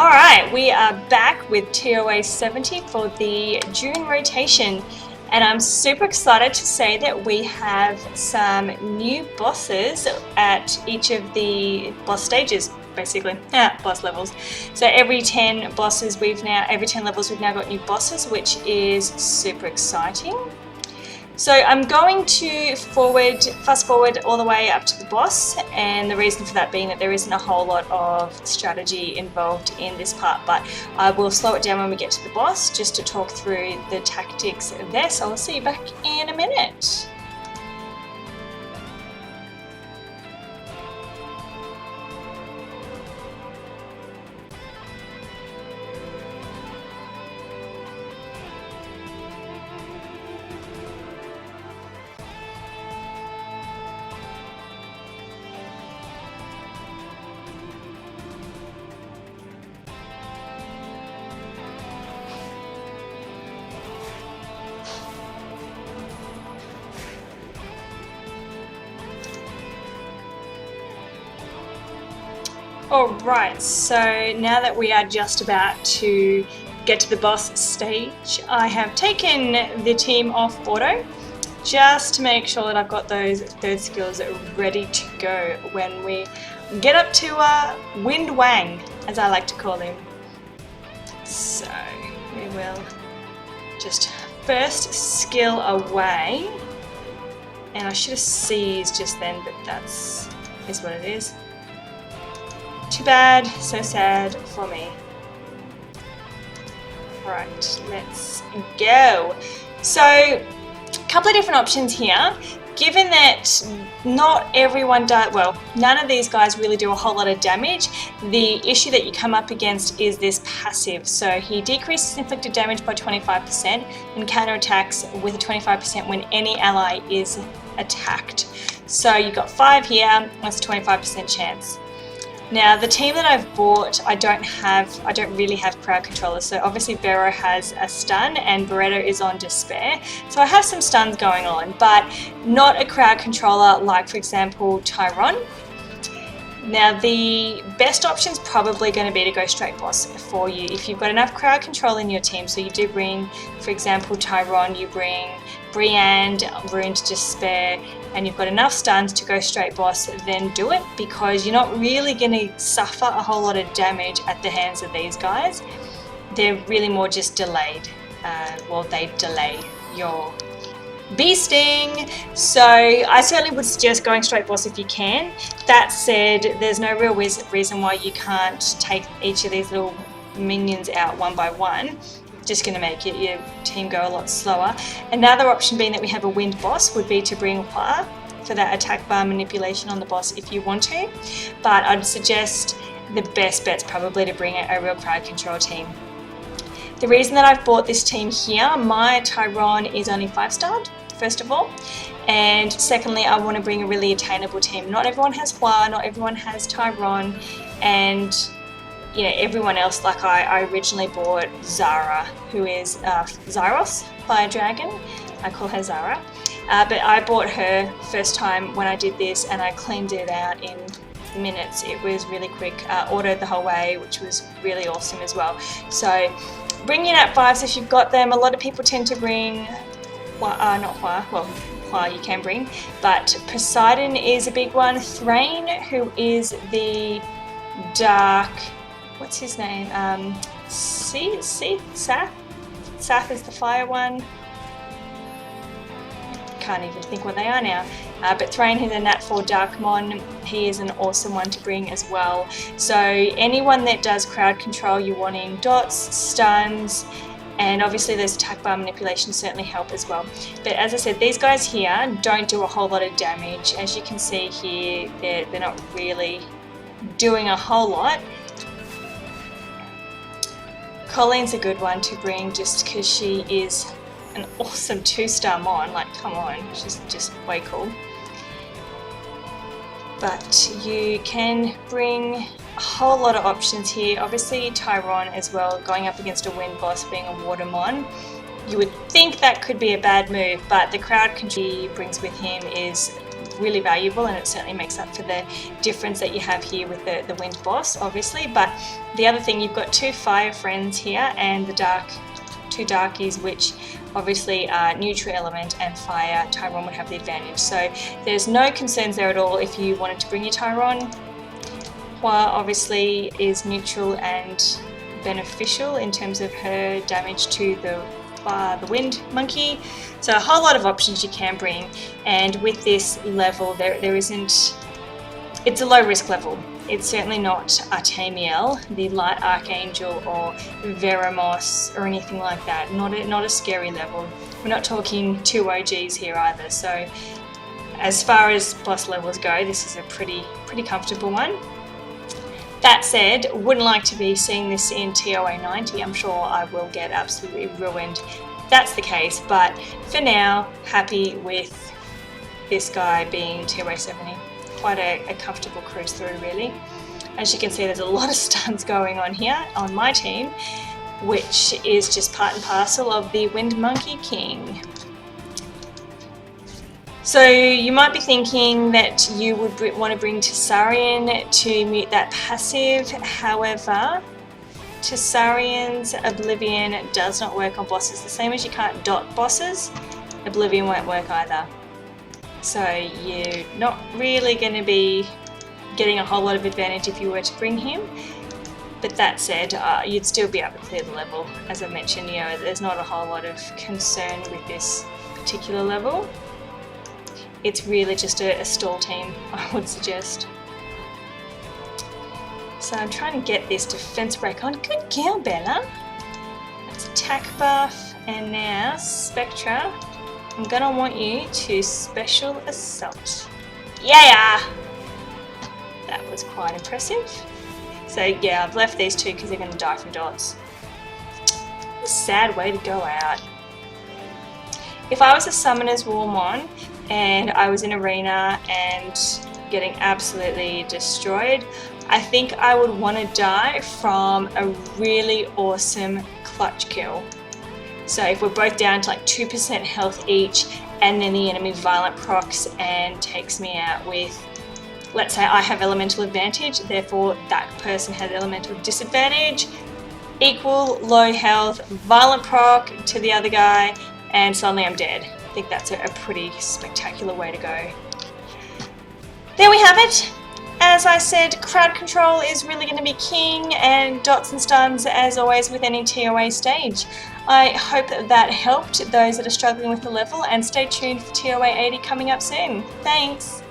Alright, we are back with TOA 70 for the June rotation, and I'm super excited to say that we have some new bosses at each of the boss stages, basically, boss levels. So every 10 levels we've now got new bosses, which is super exciting. So I'm going to fast forward all the way up to the boss, and the reason for that being that there isn't a whole lot of strategy involved in this part, but I will slow it down when we get to the boss just to talk through the tactics there. So I'll see you back in a minute. Alright, so now that we are just about to get to the boss stage, I have taken the team off auto just to make sure that I've got those third skills ready to go when we get up to Wind Wang, as I like to call him. So we will just first skill away, and I should have seized just then, but that's what it is. Too bad, so sad for me. Right, let's go. So, a couple of different options here. Given that not everyone does, well, none of these guys really do a whole lot of damage, the issue that you come up against is this passive. So he decreases inflicted damage by 25% and counterattacks with a 25% when any ally is attacked. So you've got 5 here, that's a 25% chance. Now the team that I've bought, I don't really have crowd controllers. So obviously Vero has a stun and Barretto is on despair. So I have some stuns going on, but not a crowd controller like, for example, Tyron. Now the best option is probably going to be to go straight boss for you. If you've got enough crowd control in your team, so you do bring, for example, Tyron, you bring Brienne, Ruined Despair, and you've got enough stuns to go straight boss, then do it, because you're not really going to suffer a whole lot of damage at the hands of these guys. They're really more just delayed. They delay your beasting. So I certainly would suggest going straight boss if you can. That said, there's no real reason why you can't take each of these little minions out one by one. Just going to make your team go a lot slower. Another option being that we have a wind boss would be to bring Hua for that attack bar manipulation on the boss if you want to, but I'd suggest the best bet's probably to bring a real crowd control team. The reason that I've bought this team here, my Tyron is only 5-starred, first of all, and secondly I want to bring a really attainable team. Not everyone has Hua, not everyone has Tyron, and everyone else, like I originally bought Zara, who is Zyros Fire Dragon. I call her Zara. But I bought her first time when I did this, and I cleaned it out in minutes. It was really quick, autoed the whole way, which was really awesome as well. So bring your Nat 5s if you've got them. A lot of people tend to bring, Hua you can bring, but Poseidon is a big one. Thrain, who is the dark, what's his name? Sath? Sath is the fire one. Can't even think what they are now. But Thrain, who's a Nat 4 Darkmon, he is an awesome one to bring as well. So anyone that does crowd control, you're wanting dots, stuns, and obviously those attack bar manipulations certainly help as well. But as I said, these guys here don't do a whole lot of damage. As you can see here, they're not really doing a whole lot. Colleen's a good one to bring just because she is an awesome 2-star mon, like come on, she's just way cool. But you can bring a whole lot of options here. Obviously Tyron as well, going up against a wind boss, being a water mon. You would think that could be a bad move, but the crowd control he brings with him is really valuable, and it certainly makes up for the difference that you have here with the wind boss, obviously. But the other thing, you've got 2 fire friends here and the 2 darkies, which obviously are neutral element and fire. Tyrone would have the advantage, so there's no concerns there at all if you wanted to bring your Tyrone. Hua obviously is neutral and beneficial in terms of her damage to the wind monkey, so a whole lot of options you can bring. And with this level, there isn't, it's a low risk level. It's certainly not Artemiel, the Light Archangel, or Veramos or anything like that. Not a scary level. We're not talking 2 OGs here either, so as far as boss levels go, this is a pretty comfortable one. That said, wouldn't like to be seeing this in TOA 90. I'm sure I will get absolutely ruined if that's the case, but for now, happy with this guy being TOA 70. Quite a comfortable cruise through, really. As you can see, there's a lot of stuns going on here on my team, which is just part and parcel of the Wind Monkey King. So you might be thinking that you would want to bring Tessarion to mute that passive. However, Tessarion's Oblivion does not work on bosses. The same as you can't dot bosses, Oblivion won't work either. So you're not really going to be getting a whole lot of advantage if you were to bring him. But that said, you'd still be able to clear the level. As I mentioned, you know, there's not a whole lot of concern with this particular level. It's really just a stall team, I would suggest. So I'm trying to get this defense break on. Good girl, Bella. That's attack buff, and now Spectra. I'm gonna want you to special assault. Yeah! That was quite impressive. So yeah, I've left these 2 because they're gonna die from dots. A sad way to go out. If I was a Summoner's Warmon and I was in arena and getting absolutely destroyed, I think I would want to die from a really awesome clutch kill. So if we're both down to like 2% health each, and then the enemy violent procs and takes me out with, let's say I have elemental advantage, therefore that person has elemental disadvantage, equal low health, violent proc to the other guy, and suddenly I'm dead. I think that's a pretty spectacular way to go. There we have it. As I said, crowd control is really going to be king, and dots and stuns as always with any TOA stage. I hope that helped those that are struggling with the level, and stay tuned for TOA 80 coming up soon. Thanks!